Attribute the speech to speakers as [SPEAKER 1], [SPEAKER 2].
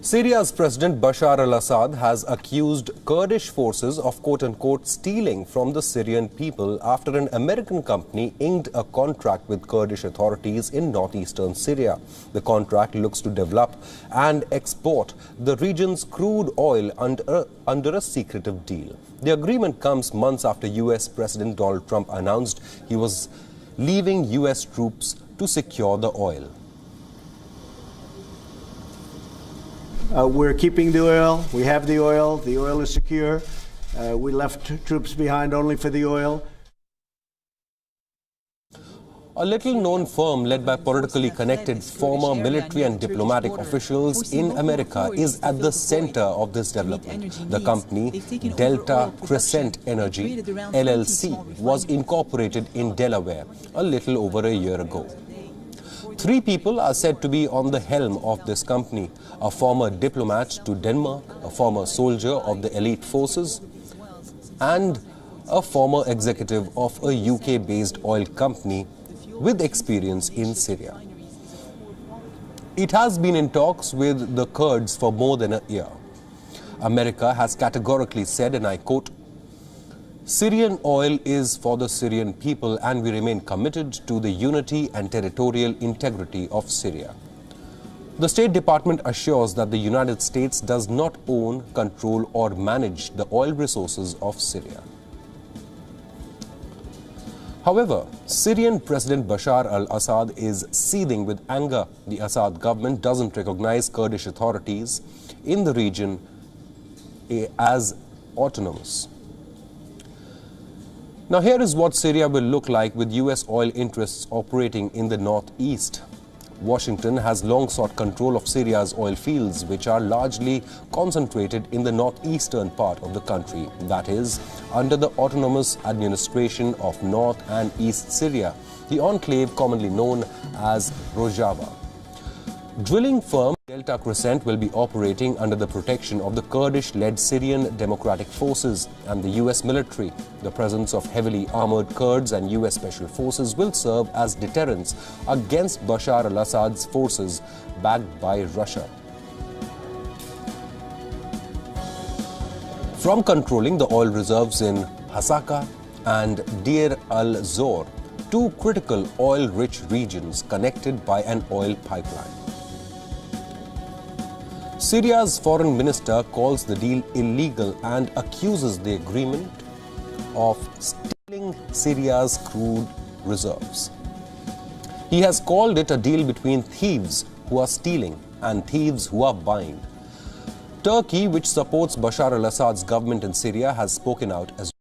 [SPEAKER 1] Syria's President Bashar al-Assad has accused Kurdish forces of quote-unquote stealing from the Syrian people after an American company inked a contract with Kurdish authorities in northeastern Syria. The contract looks to develop and export the region's crude oil under a secretive deal. The agreement comes months after US President Donald Trump announced he was leaving US troops to secure the oil.
[SPEAKER 2] We're keeping the oil. We have the oil. The oil is secure. We left troops behind only for the oil.
[SPEAKER 1] A little-known firm led by politically connected former military and diplomatic officials in America is at the center of this development. The company, Delta Crescent Energy, LLC, was incorporated in Delaware a little over a year ago. 3 people are said to be on the helm of this company: a former diplomat to Denmark, a former soldier of the elite forces, and a former executive of a UK-based oil company with experience in Syria. It has been in talks with the Kurds for more than a year. America has categorically said, and I quote, "Syrian oil is for the Syrian people and we remain committed to the unity and territorial integrity of Syria." The State Department assures that the United States does not own, control or manage the oil resources of Syria. However, Syrian President Bashar al-Assad is seething with anger. The Assad government doesn't recognize Kurdish authorities in the region as autonomous. Now, here is what Syria will look like with US oil interests operating in the northeast. Washington has long sought control of Syria's oil fields, which are largely concentrated in the northeastern part of the country, that is, under the autonomous administration of North and East Syria, the enclave commonly known as Rojava. Drilling firm Delta Crescent will be operating under the protection of the Kurdish-led Syrian Democratic Forces and the US military. The presence of heavily armored Kurds and US Special Forces will serve as deterrents against Bashar al-Assad's forces backed by Russia. From controlling the oil reserves in Hasaka and Deir al-Zor, 2 critical oil-rich regions connected by an oil pipeline. Syria's foreign minister calls the deal illegal and accuses the agreement of stealing Syria's crude reserves. He has called it a deal between thieves who are stealing and thieves who are buying. Turkey, which supports Bashar al-Assad's government in Syria, has spoken out as